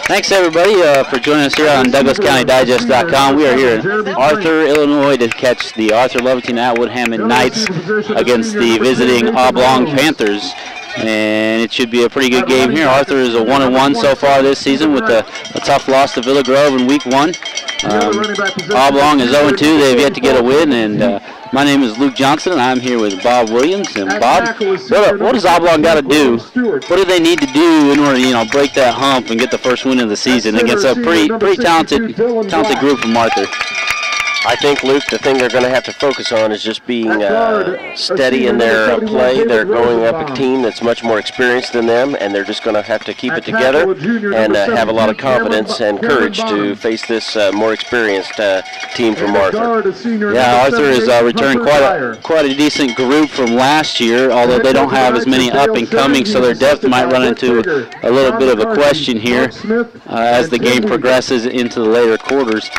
Thanks everybody for joining us here on DouglasCountyDigest.com. We are here in Arthur, Illinois to catch the Arthur Lovington Atwood Hammond Knights against the visiting Oblong Panthers. And it should be a pretty good game here. Arthur is a 1-1 so far this season with a tough loss to Villa Grove in week 1. Oblong is 0-2. They've yet to get a win. And my name is Luke Johnson, and I'm here with Bob Williams. And Bob, what does Oblong got to do? What do they need to do in order to break that hump and get the first win of the season against a pretty talented group from Arthur? I think, Luke, the thing they're going to have to focus on is just being steady in their play. They're going up a team that's much more experienced than them, and they're just going to have to keep it together and have a lot of confidence and courage to face this more experienced team from Arthur. Yeah, Arthur has returned quite a decent group from last year, although they don't have as many up-and-coming, so their depth might run into a little bit of a question here as the game progresses into the later quarters.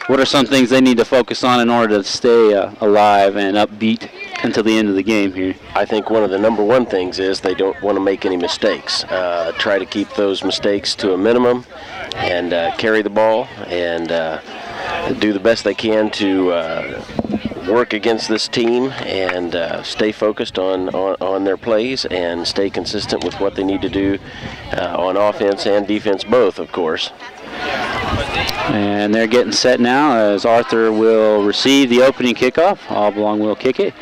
What are some things they need to focus on in order to stay alive and upbeat until the end of the game here? I think one of the number one things is they don't want to make any mistakes. Try to keep those mistakes to a minimum and carry the ball and do the best they can to work against this team and stay focused on their plays and stay consistent with what they need to do on offense and defense both, of course. And they're getting set now as Arthur will receive the opening kickoff. Oblong will kick it.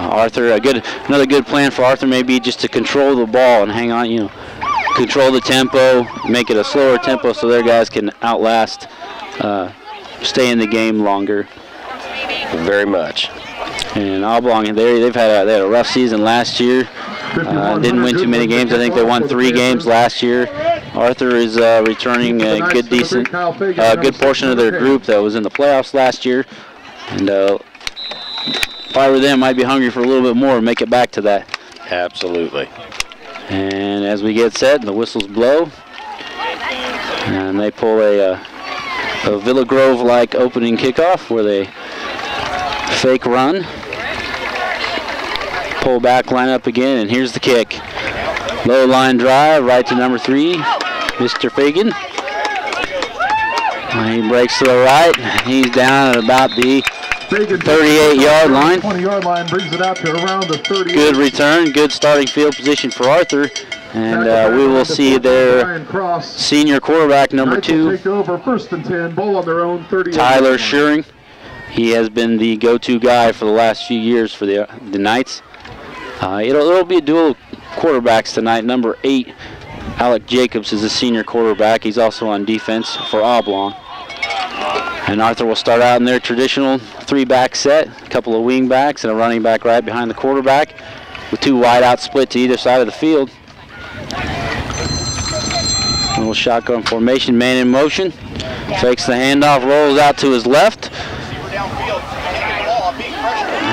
Arthur, another good plan for Arthur may be just to control the ball and hang on, control the tempo, make it a slower tempo so their guys can outlast, stay in the game longer. Very much. And Oblong, they had a rough season last year. Didn't win too many games. I think they won 3 games last year. Arthur is returning a good portion of their group that was in the playoffs last year. And if I were them, I'd be hungry for a little bit more and make it back to that. Absolutely. And as we get set, the whistles blow. And they pull a Villa Grove-like opening kickoff where they fake run. Pull back, line up again, and here's the kick. Low line drive, right to number 3, Mr. Fagan. He breaks to the right. He's down at about the 38-yard line. 20-yard line brings it out to around the 30. Good return, good starting field position for Arthur. And we will see their senior quarterback, number 2, Tyler Schuring. He has been the go-to guy for the last few years for the Knights. It'll be a duel of quarterbacks tonight. Number 8, Alec Jacobs, is a senior quarterback. He's also on defense for Oblong. And Arthur will start out in their traditional 3-back set, a couple of wing backs and a running back right behind the quarterback with 2 wideouts split to either side of the field. A little shotgun formation, man in motion. Fakes the handoff, rolls out to his left.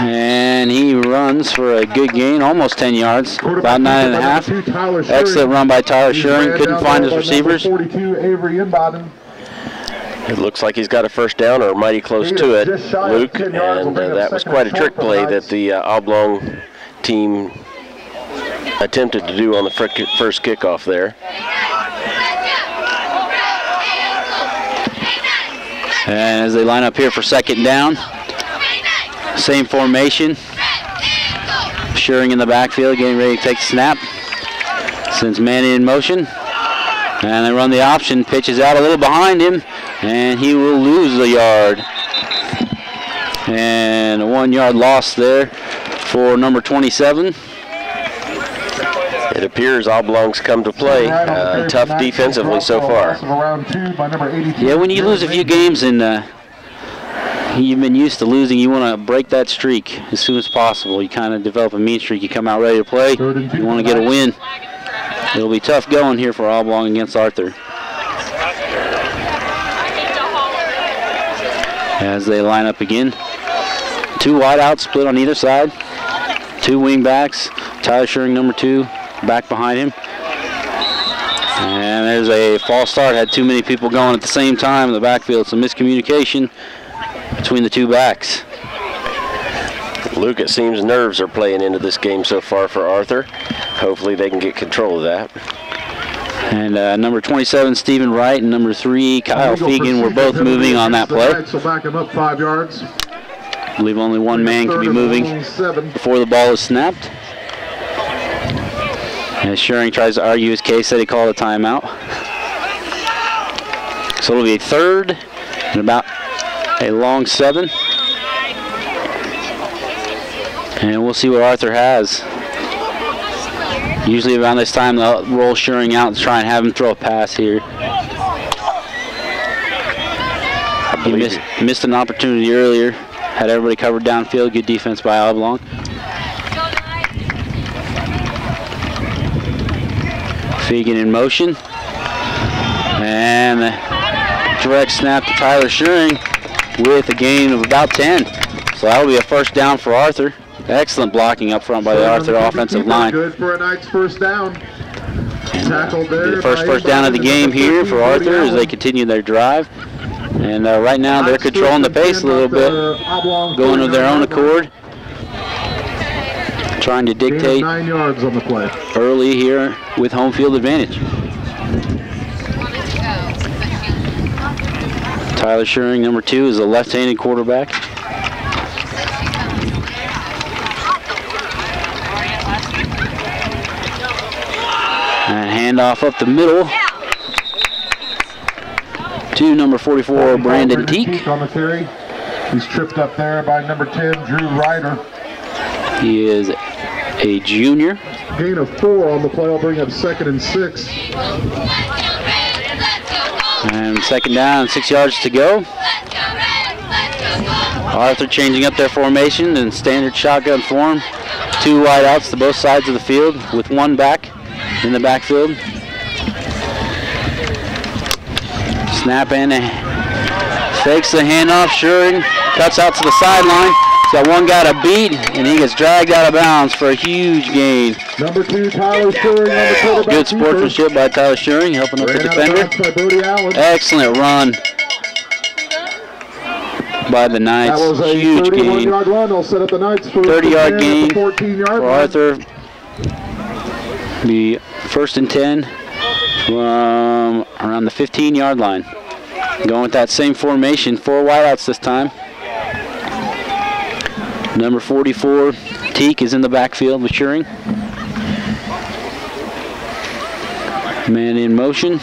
And he runs for a good gain, almost 10 yards, about 9.5. Excellent run by Tyler Schuring. Couldn't find his receivers. It looks like he's got a first down or mighty close to it, Luke. And that was quite a trick play that the Oblong team attempted to do on the first kickoff there. And as they line up here for second down, same formation. Schuring in the backfield, getting ready to take the snap. Sends Manny in motion. And they run the option, pitches out a little behind him, and he will lose a yard. And a 1-yard loss there for number 27. It appears Oblong's come to play. Tough defensively so far. Yeah, when you lose a few games and you've been used to losing, you want to break that streak as soon as possible. You kind of develop a mean streak. You come out ready to play. You want to get a win. It'll be tough going here for Oblong against Arthur. As they line up again. 2 wideouts split on either side. 2 wing backs. Tyler Schuring, number 2, back behind him. And there's a false start. Had too many people going at the same time in the backfield. Some miscommunication between the 2 backs. Luke, it seems nerves are playing into this game so far for Arthur. Hopefully they can get control of that. And number 27, Stephen Wright, and number 3, Kyle Fegan, were both moving on that play. So back him up 5 yards. I believe only one man can be moving before the ball is snapped. And Schuring tries to argue his case that he called a timeout. So it'll be a 3rd and about a long 7. And we'll see what Arthur has. Usually around this time they'll roll Schuring out to try and have him throw a pass here. He missed an opportunity earlier. Had everybody covered downfield. Good defense by Oblong. Fegan in motion. And direct snap to Tyler Schuring with a gain of about 10. So that'll be a 1st down for Arthur. Excellent blocking up front by the Arthur offensive line. Good for a Knights 1st down. Tackled there. The first down of the game here for Arthur as they continue their drive. And right now they're controlling the pace a little bit, going of their own accord, trying to dictate 9 yards on the play early here with home field advantage. Tyler Schuring, number 2, is a left-handed quarterback. And handoff up the middle to number 44, Brandon Teak. On the carry. He's tripped up there by number 10, Drew Ryder. He is a junior. Gain of 4 on the play. I'll bring up 2nd and 6. And 2nd down, 6 yards to go. Arthur changing up their formation in standard shotgun form. 2 wideouts to both sides of the field with 1 back in the backfield. Snap in, fakes the handoff. Schuring cuts out to the sideline. He's got one guy to beat, and he gets dragged out of bounds for a huge gain. Number 2, Tyler Schuring on the quarterback. Good sportsmanship by Tyler Schuring, helping up the defender. Excellent run by the Knights. That was a huge gain. 31-yard run. They'll set up the Knights for 30-yard gain 14-yard for Arthur. The 1st and 10 from around the 15-yard line. Going with that same formation, 4 wideouts this time. Number 44, Teak, is in the backfield with Schuring. Man in motion.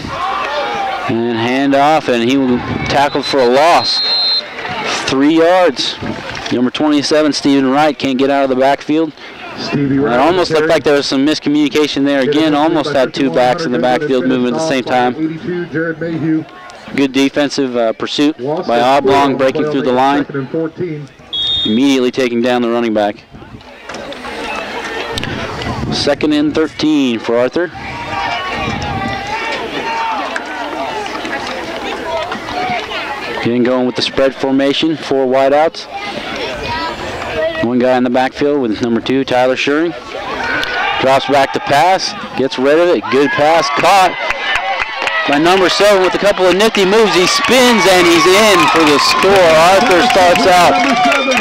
And handoff, and he will tackle for a loss. 3 yards. Number 27, Stephen Wright, can't get out of the backfield. It almost looked like there was some miscommunication there. Again, almost had 2 backs in the backfield moving at the same time. Good defensive pursuit by Oblong, breaking through the line. Immediately taking down the running back. 2nd and 13 for Arthur. Again, going with the spread formation, 4 wideouts. 1 guy in the backfield with number 2, Tyler Schuring. Drops back to pass, gets rid of it. Good pass, caught by number 7 with a couple of nifty moves. He spins and he's in for the score. Arthur starts out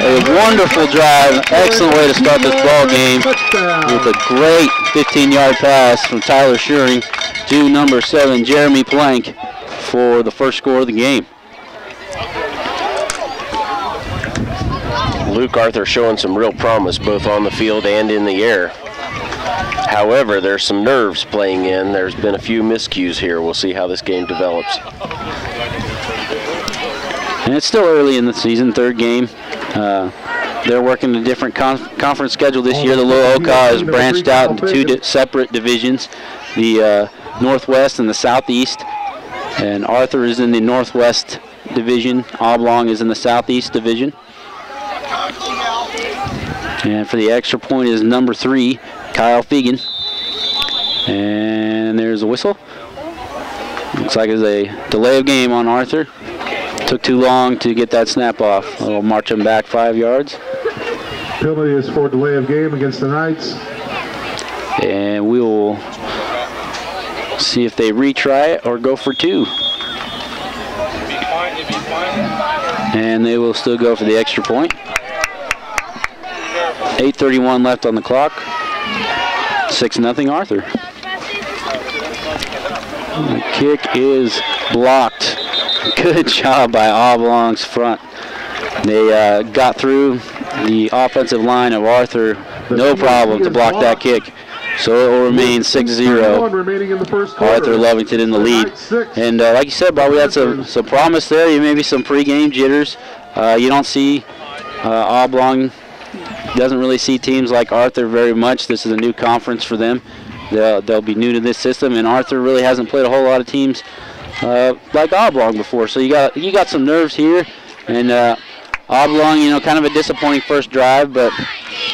a wonderful drive. Excellent way to start this ball game with a great 15-yard pass from Tyler Schuring to number 7, Jeremy Plank, for the first score of the game. Luke, Arthur showing some real promise both on the field and in the air. However, there's some nerves playing in. There's been a few miscues here. We'll see how this game develops. And it's still early in the season, 3rd game. They're working a different conference schedule this year. The Little Oka has branched out into 2 separate divisions, the Northwest and the Southeast. And Arthur is in the Northwest division. Oblong is in the Southeast division. And for the extra point is number 3, Kyle Fegan. And there's a whistle. Looks like there's a delay of game on Arthur. Took too long to get that snap off. We'll march him back 5 yards. Penalty is for delay of game against the Knights. And we will see if they retry it or go for 2. And they will still go for the extra point. 8:31 left on the clock. 6-0 Arthur. The kick is blocked. Good job by Oblong's front. They got through the offensive line of Arthur, no problem to block that kick. So it will remain 6-0. Arthur Lovington in the lead. And like you said, Bob, we had some promise there. Maybe some pregame jitters. You don't see Oblong doesn't really see teams like Arthur very much. This is a new conference for them. They'll be new to this system, and Arthur really hasn't played a whole lot of teams like Oblong before. So you got some nerves here, and Oblong, you know, kind of a disappointing first drive, but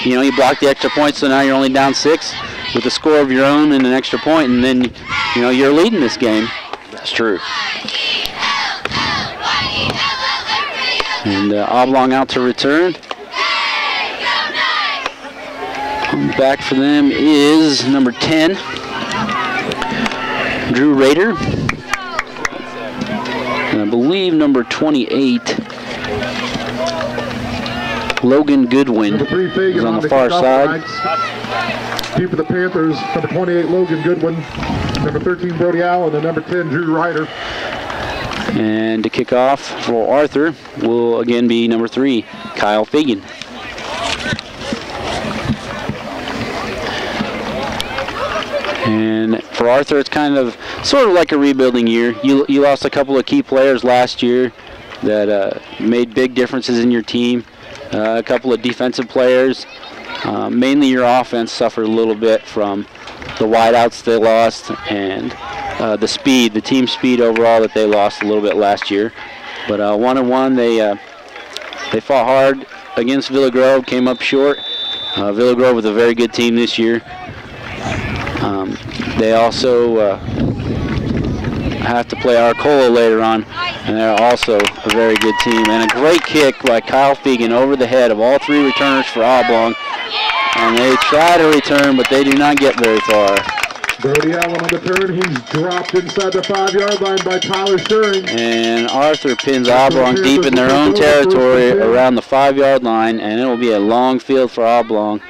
you know, you blocked the extra point, so now you're only down 6 with a score of your own and an extra point, and then you know you're leading this game. That's true. And Oblong out to return. Back for them is number 10, Drew Rader. And I believe number 28, Logan Goodwin, is on the far side. Keeper the Panthers, number 28, Logan Goodwin, number 13, Brody Allen, and number 10, Drew Ryder. And to kick off for Arthur will again be number 3, Kyle Fagan. And for Arthur, it's kind of sort of like a rebuilding year. You lost a couple of key players last year that made big differences in your team. A couple of defensive players. Mainly your offense suffered a little bit from the wideouts they lost and the speed, the team speed overall that they lost a little bit last year. But 1-1, they fought hard against Villa Grove, came up short. Villa Grove with a very good team this year. They also have to play Arcola later on, and they're also a very good team. And a great kick by Kyle Fegan over the head of all 3 returners for Oblong. And they try to return, but they do not get very far. Brody Allen on the turn. He's dropped inside the 5-yard line by Tyler Shuring. And Arthur pins Oblong deep in their own territory around the 5-yard line, and it will be a long field for Oblong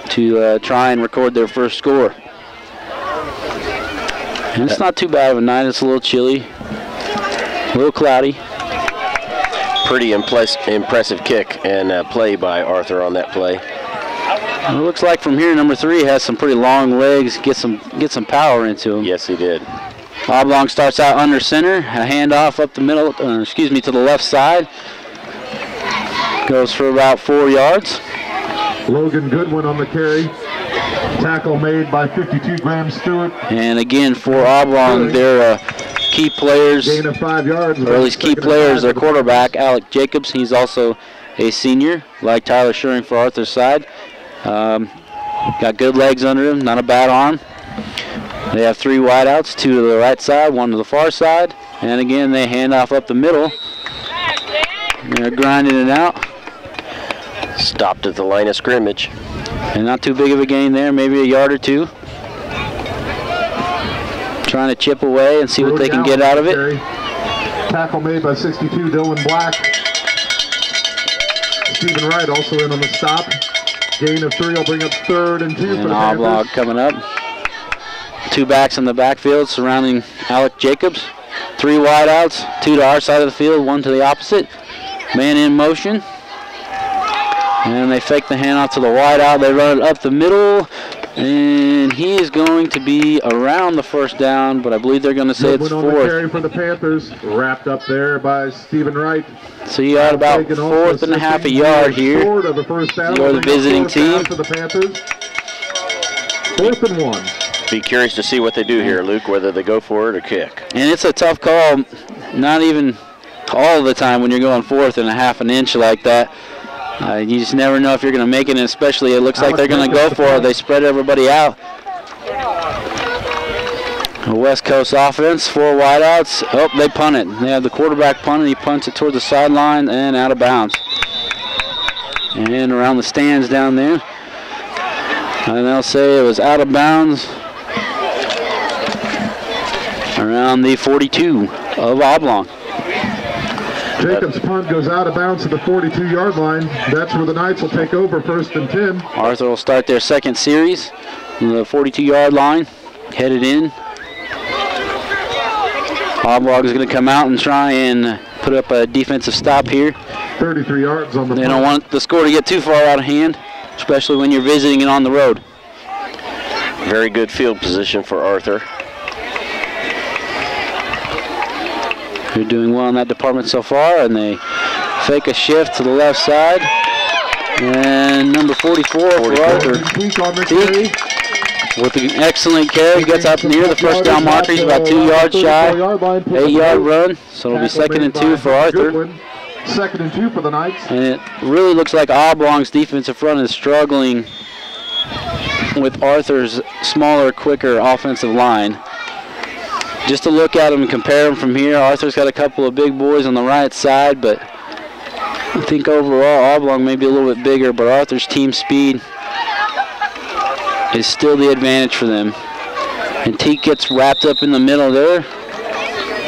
to try and record their first score. And it's not too bad of a night. It's a little chilly, a little cloudy. Pretty impressive kick and play by Arthur on that play. It looks like from here, number 3 has some pretty long legs. Get some power into him. Yes, he did. Oblong starts out under center. A handoff up the middle, to the left side. Goes for about 4 yards. Logan Goodwin on the carry. Tackle made by 52, Graham Stewart. And again, for Oblong, their key players, gain of 5 yards, or at least key players, their quarterback, Alec Jacobs. He's also a senior, like Tyler Shuring for Arthur's side. Got good legs under him, not a bad arm. They have 3 wideouts, 2 to the right side, 1 to the far side. And again, they hand off up the middle. They're grinding it out. Stopped at the line of scrimmage. And not too big of a gain there, maybe a yard or 2. Trying to chip away and see what they can get out of it. Tackle made by 62, Dylan Black. Stephen Wright also in on the stop. Gain of 3 will bring up 3rd and 2 for the Oblong coming up. 2 backs in the backfield surrounding Alec Jacobs. 3 wideouts, 2 to our side of the field, 1 to the opposite. Man in motion. And they fake the handoff to the wideout. They run it up the middle. And he is going to be around the first down, but I believe they're going to say it's 4th. On the carry for the Panthers, wrapped up there by Stephen Wright. So you got about 4th and a half a yard here. You're the visiting team. For the Panthers. 4th and 1. Be curious to see what they do here, Luke, whether they go for it or kick. And it's a tough call, not even all the time when you're going 4th and a half an inch like that. You just never know if you're going to make it, and especially it looks like they're going to go for it. They spread everybody out. A West Coast offense, 4 wideouts. Oh, they punt it. They have the quarterback punted. He punts it toward the sideline and out of bounds. And around the stands down there. And they'll say it was out of bounds around the 42 of Oblong. Jacobs' punt goes out of bounds to the 42-yard line. That's where the Knights will take over, 1st and 10. Arthur will start their second series. The 42-yard line, headed in. Oblong is going to come out and try and put up a defensive stop here. 33 yards on the They don't want the score to get too far out of hand, especially when you're visiting and on the road. Very good field position for Arthur. They're doing well in that department so far, and they fake a shift to the left side. And number 44 for Arthur. Teak with an excellent carry, gets up near the first down marker. He's about 2 yards shy. 8-yard run, so it'll be 2nd and 2 for Arthur. 2nd and 2 for the Knights. And it really looks like Oblong's defensive front is struggling with Arthur's smaller, quicker offensive line. Just to look at them and compare them from here, Arthur's got a couple of big boys on the right side, but I think overall Oblong may be a little bit bigger, but Arthur's team speed is still the advantage for them. And Teak gets wrapped up in the middle there.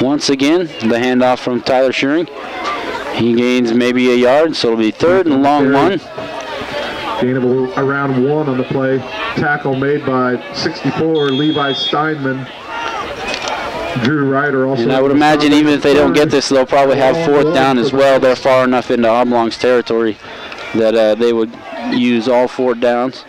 Once again, the handoff from Tyler Schuring. He gains maybe a yard, so it'll be 3rd and long 1. Gain of around 1 on the play. Tackle made by 64, Levi Steinman. Drew Ryder also. And I would imagine even if they don't get this, they'll probably have 4th down as well. They're far enough into Oblong's territory that they would use all 4 downs.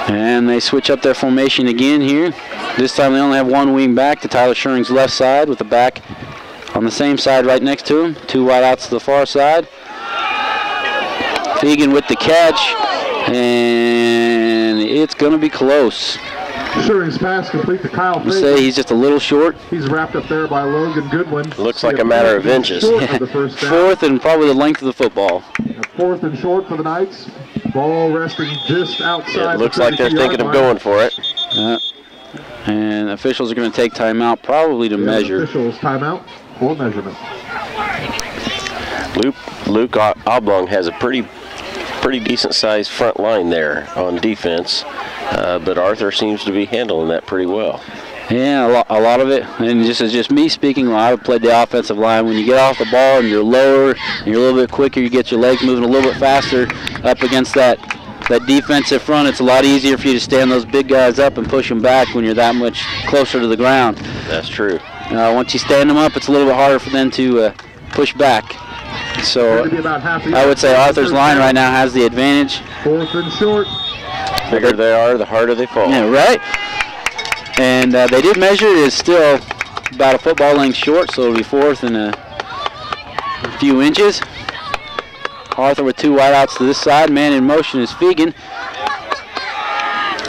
And they switch up their formation again here. This time they only have 1 wing back to Tyler Schuring's left side with the back on the same side right next to him. 2 wide outs to the far side. Fegan with the catch, and it's going to be close. Schuring's pass complete to Kyle Fegan. Say he's just a little short. He's wrapped up there by Logan Goodwin. Looks like a matter of inches. 4th and probably the length of the football. 4th and short for the Knights. Ball resting just outside. It looks like they're thinking of going for it. And officials are going to take timeout, probably to measure. Officials timeout for measurement. Luke Oblong has a pretty decent sized front line there on defense, but Arthur seems to be handling that pretty well. Yeah, a lot of it, and just me speaking, I would play the offensive line. When you get off the ball and you're lower, and you're a little bit quicker, you get your legs moving a little bit faster up against that defensive front. It's a lot easier for you to stand those big guys up and push them back when you're that much closer to the ground. That's true. Once you stand them up, it's a little bit harder for them to push back. So I would say Arthur's line right now has the advantage. 4th and short. The bigger they are, the harder they fall. Yeah, right. And they did measure it. It's still about a football length short, so it'll be 4th and a few inches. Arthur with 2 wideouts to this side. Man in motion is Fegan.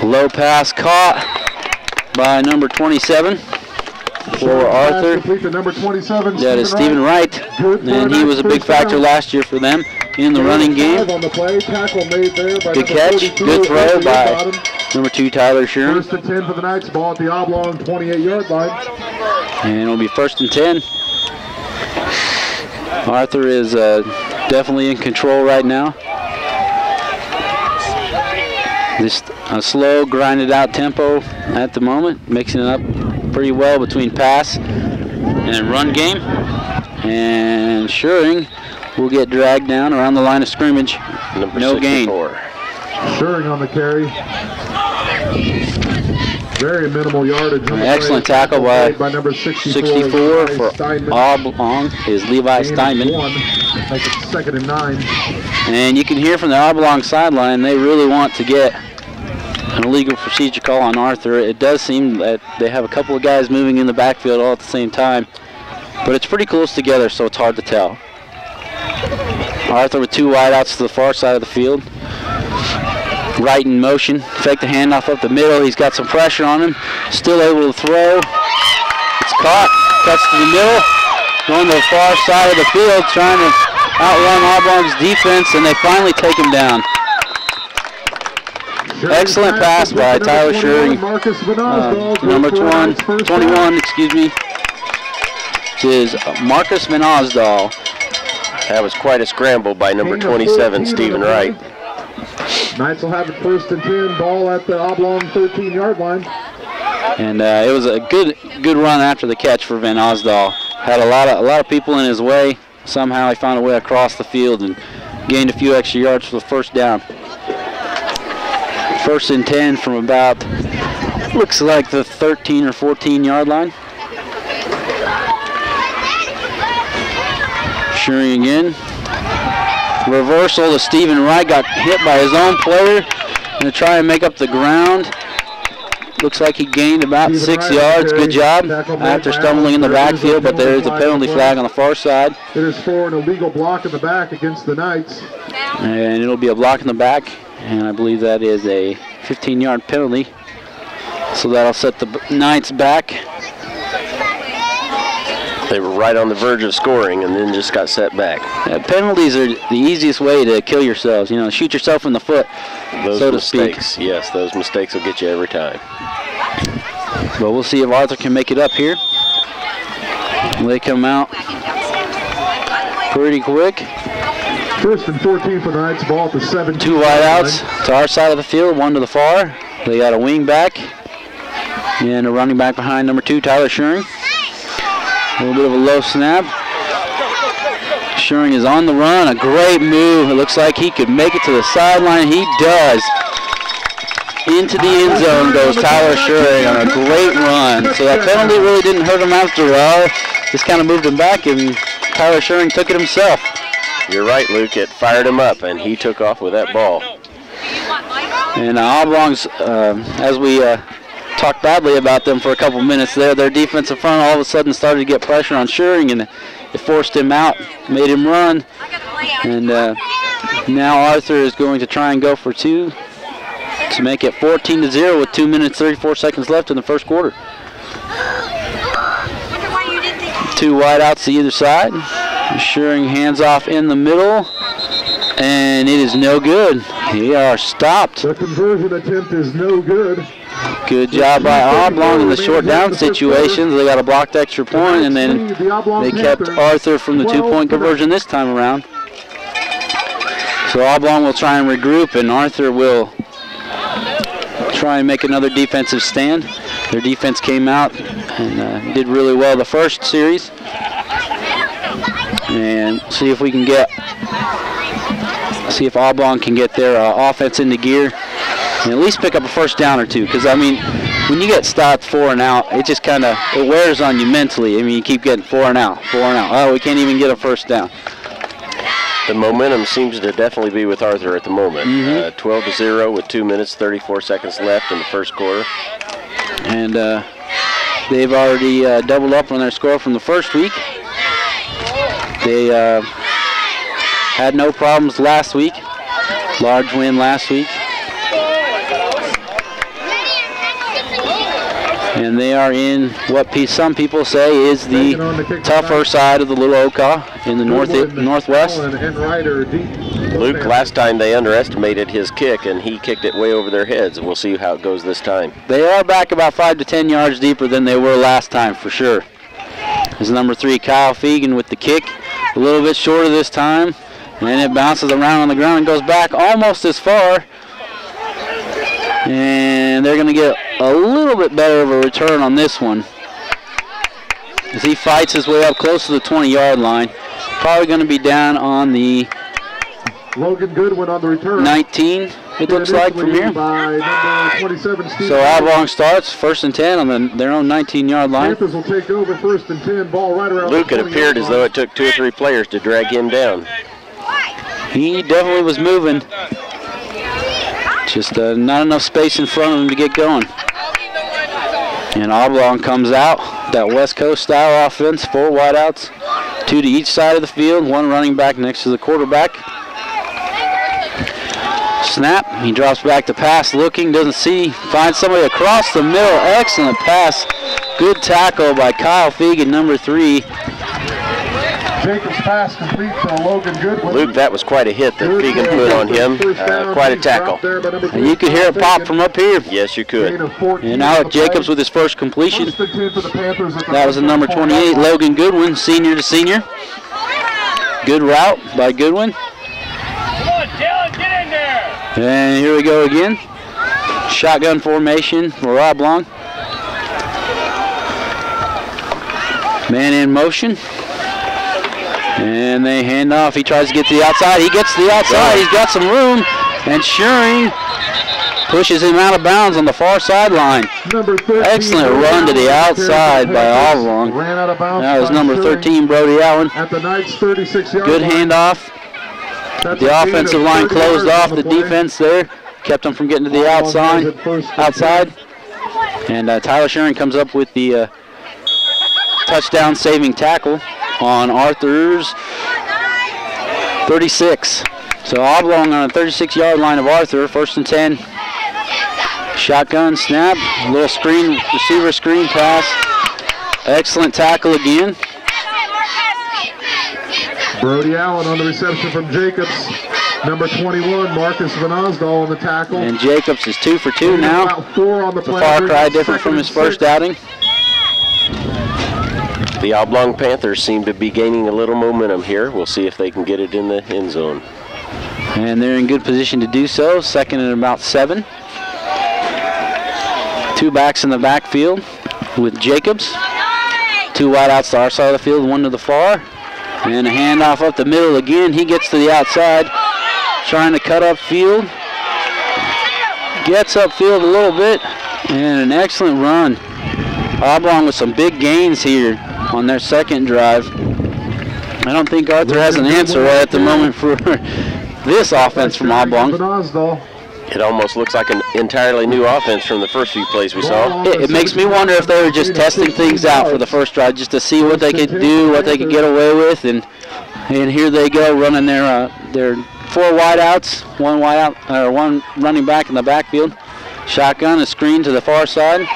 Low pass caught by number 27 for Arthur. That is Stephen Wright. And he was a big factor last year for them in the running game. Good catch. Good throw by number 2 Tyler Schuring. 1st and 10 for the Knights. Ball at the Oblong 28-yard line. And it'll be 1st and 10. Arthur is definitely in control right now. Just a slow, grinded out tempo at the moment, mixing it up pretty well between pass and run game. And Schuring will get dragged down around the line of scrimmage. No gain. Schuring on the carry. Very minimal yardage. Excellent tackle by number 64 for Oblong is Levi Steinman. Make it 2nd and 9. And you can hear from the Oblong sideline they really want to get an illegal procedure call on Arthur. It does seem that they have a couple of guys moving in the backfield all at the same time, but it's pretty close together, so it's hard to tell. Arthur with 2 wideouts to the far side of the field. Right in motion, fake the handoff up the middle. He's got some pressure on him, still able to throw. It's caught, cuts to the middle, going to the far side of the field, trying to outrun Oblong's defense, and they finally take him down. Excellent pass by Tyler Schuring. Number 21, excuse me, is Marcus Van Osdal. That was quite a scramble by number 27, Stephen Wright. Knights will have it 1st and 10. Ball at the Oblong 13-yard line. And it was a good run after the catch for Van Osdal. Had a lot of people in his way. Somehow he found a way across the field and gained a few extra yards for the 1st down. 1st and 10 from about Looks like the 13 or 14 yard line. Shearing again. Reversal to Stephen Wright, got hit by his own player. Gonna try and make up the ground. Looks like he gained about 6 yards. Good job after stumbling in the backfield, but there is a penalty flag on the far side. It is for an illegal block in the back against the Knights. And it'll be a block in the back, and I believe that is a 15-yard penalty. So that'll set the Knights back. They were right on the verge of scoring and then just got set back. Penalties are the easiest way to kill yourselves. You know, shoot yourself in the foot, so to speak. Yes, those mistakes will get you every time. But we'll see if Arthur can make it up here. They come out pretty quick. First and 14 for the Knights, ball at the 17. 2 wideouts to our side of the field, 1 to the far. They got a wing back and a running back behind number 2, Tyler Shearing. A little bit of a low snap. Shearing is on the run, a great move. It looks like he could make it to the sideline. He does. Into the end zone goes Tyler Shearing on a great run. So that penalty really didn't hurt him after all. Just kind of moved him back, and Tyler Shearing took it himself. You're right, Luke. It fired him up, and he took off with that ball. And Oblongs, as we talked badly about them for a couple minutes there, their defensive front all of a sudden started to get pressure on Shearing, and it forced him out, made him run. And now Arthur is going to try and go for 2 to make it 14-0 with 2 minutes 34 seconds left in the first quarter. 2 wideouts to either side. Shearing hands off in the middle, and it is no good. They are stopped. The conversion attempt is no good. Good job by Oblong in the short down situations. They got a blocked extra point, and then they kept Arthur from the 2-point conversion this time around. So Oblong will try and regroup, and Arthur will try and make another defensive stand. Their defense came out and did really well the first series. And see if we can see if Oblong can get their offense into gear and at least pick up a first down or 2. Because, I mean, when you get stopped 4 and out, it just kind of, it wears on you mentally. I mean, you keep getting 4 and out, 4 and out. Oh, we can't even get a first down. The momentum seems to definitely be with Arthur at the moment. 12-0 with 2 minutes, 34 seconds left in the first quarter. And they've already doubled up on their score from the first week. They had no problems last week. Large win last week. And they are in what some people say is the tougher side of the Little Oka in the northwest. Luke, last time they underestimated his kick, and he kicked it way over their heads. We'll see how it goes this time. They are back about 5 to 10 yards deeper than they were last time, for sure. There's number 3, Kyle Fegan, with the kick. A little bit shorter this time. And it bounces around on the ground and goes back almost as far. And they're going to get a little bit better of a return on this one, as he fights his way up close to the 20-yard line. Probably going to be down on the Logan Goodwin on the return. 19, it looks like, from here. By number 27, so Oblong starts 1st and 10 on their own 19-yard line. Panthers will take over 1st and 10, ball right around Luke, it appeared as though it took 2 or 3 players to drag him down. He definitely was moving. Just not enough space in front of him to get going. And Oblong comes out, that West Coast style offense, 4 wideouts, 2 to each side of the field, 1 running back next to the quarterback. Snap, he drops back to pass, looking, doesn't see, finds somebody across the middle. Excellent pass. Good tackle by Kyle Fegan, number 3. Jacobs pass complete to Logan Goodwin. Luke, that was quite a hit that Fegan put on him. Quite a tackle. And you could hear it pop from up here. Yes, you could. And Alec Jacobs with his first completion. That was the number 28, Logan Goodwin, senior to senior. Good route by Goodwin. And here we go again. Shotgun formation for Oblong. Man in motion. And they hand off. He tries to get to the outside. He gets to the outside. He's got some room. And Shearing pushes him out of bounds on the far sideline. Excellent run to the outside by Oblong. That was number 13, Brody Allen. At the Knights' 36-yard Good handoff. The offensive line closed off the defense there. Kept them from getting to the outside. And Tyler Sharon comes up with the touchdown saving tackle on Arthur's 36. So Oblong on a 36-yard line of Arthur, 1st and 10. Shotgun snap, little screen, receiver screen pass. Excellent tackle again. Brody Allen on the reception from Jacobs. Number 21, Marcus Van Osdal on the tackle. And Jacobs is 2 for 2 now. About 4 on the It's a far cry different from his first outing. The Oblong Panthers seem to be gaining a little momentum here. We'll see if they can get it in the end zone. And they're in good position to do so. 2nd and about 7. 2 backs in the backfield with Jacobs. 2 wideouts to our side of the field, 1 to the far. And a handoff up the middle again. He gets to the outside, trying to cut up field. Gets upfield a little bit, and an excellent run. Oblong with some big gains here on their 2nd drive. I don't think Arthur has an answer right at the moment for this offense from Oblong. It almost looks like an entirely new offense from the first few plays we saw. It makes me wonder if they were just testing things out for the first drive, just to see what they could do, what they could get away with, and here they go running their 4 wideouts, 1 running back in the backfield. Shotgun, a screen to the far side,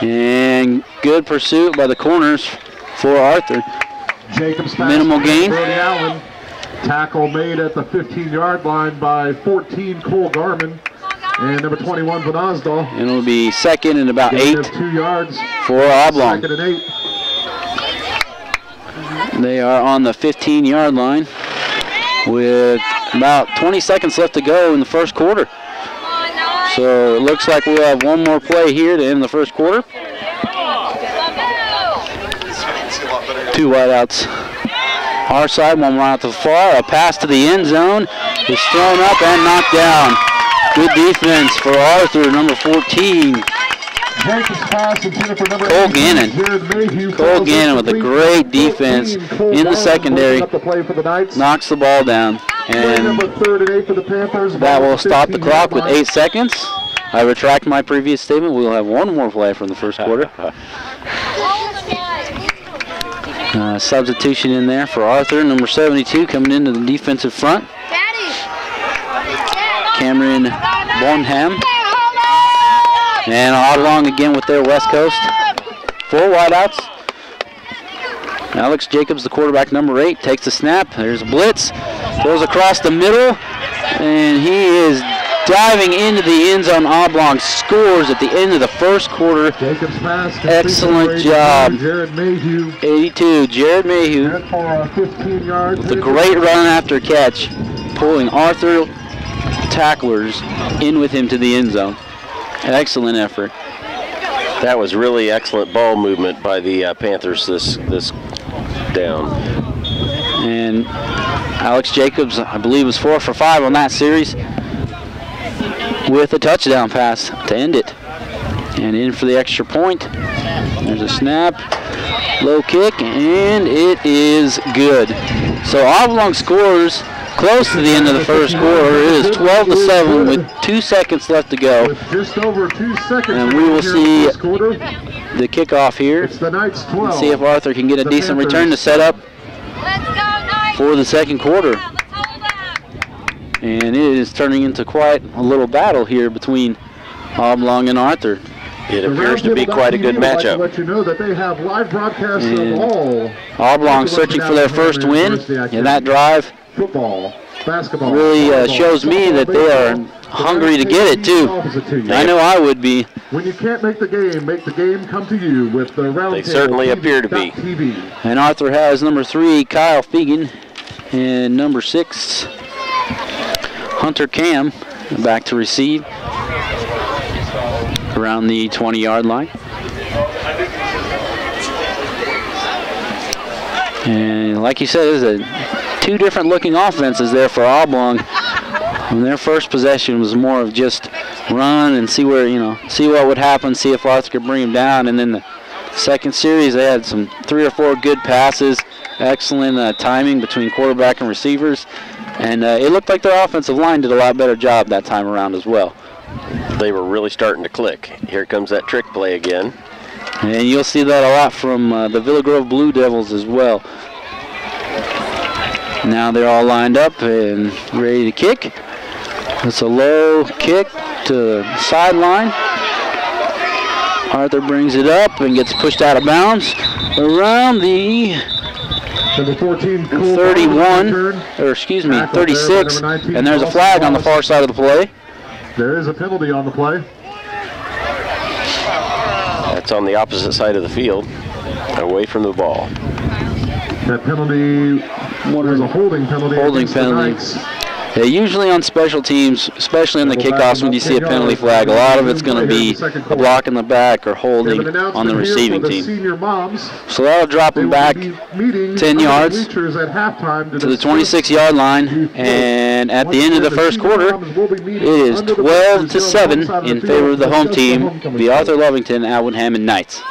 and good pursuit by the corners for Arthur. Jacobs minimal gain. Tackle made at the 15-yard line by 14, Cole Garman. And number 21, Van Osdal. And it'll be 2nd and about 8 2 yards for Oblong. 2nd and 8. They are on the 15-yard line with about 20 seconds left to go in the first quarter. So it looks like we'll have 1 more play here to end the first quarter. 2 wideouts. Our side, 1 right out to the far. A pass to the end zone is thrown up and knocked down. Good defense for Arthur, number 14. Cole Gannon. Cole Gannon with a great defense in the secondary. Knocks the ball down. And that will stop the clock with 8 seconds. I retract my previous statement. We'll have 1 more play from the first quarter. Substitution in there for Arthur, number 72, coming into the defensive front. Cameron Bonham. And Oblong again with their West Coast. 4 wideouts. Alex Jacobs, the quarterback, number 8, takes the snap. There's a blitz. Throws across the middle. And he is diving into the end zone. Oblong scores at the end of the first quarter. Excellent job. 82, Jared Mayhew with a great run after catch, pulling Arthur tacklers in with him to the end zone. Excellent effort. That was really excellent ball movement by the Panthers this down. And Alex Jacobs, I believe, was 4 for 5 on that series, with a touchdown pass to end it. And in for the extra point. There's a snap, low kick, and it is good. So Oblong scores close to the end of the first quarter. It is 12-7 with 2 seconds left to go. Just over 2 seconds. And we will see the kickoff here. It's the Knights 12. See if Arthur can get a decent return to set up for the second quarter. And it is turning into quite a little battle here between Oblong and Arthur. It appears to be quite a good matchup. Let you know that they have live broadcasts of all. Oblong searching for their first win in that drive. Football, basketball. Really shows me that they are hungry to get it too. I know I would be. When you can't make the game come to you with the round. They certainly appear to be. And Arthur has number 3, Kyle Fegan, and number 6, Hunter Cam, back to receive around the 20-yard line. And like you said, there's 2 different looking offenses there for Oblong. And their first possession was more of just run and see where, see what would happen, see if Arthur could bring him down. And then the second series, they had 3 or 4 good passes, excellent timing between quarterback and receivers. And it looked like their offensive line did a lot better job that time around as well. They were really starting to click. Here comes that trick play again. And you'll see that a lot from the Villa Grove Blue Devils as well. Now they're all lined up and ready to kick. It's a low kick to the sideline. Arthur brings it up and gets pushed out of bounds around the Number 14, 31, or excuse me, 36, and there's a flag on the far side of the play. There is a penalty on the play. That's on the opposite side of the field, away from the ball. That penalty was a holding penalty. Holding penalty. Usually on special teams, especially on the kickoffs, when you see a penalty flag, a lot of it's going to be a block in the back or holding on the receiving team. So that'll drop them back 10 yards to the 26-yard line, and at the end of the first quarter, it is 12-7 in favor of the home team, the Arthur Lovington Atwood Hammond Knights.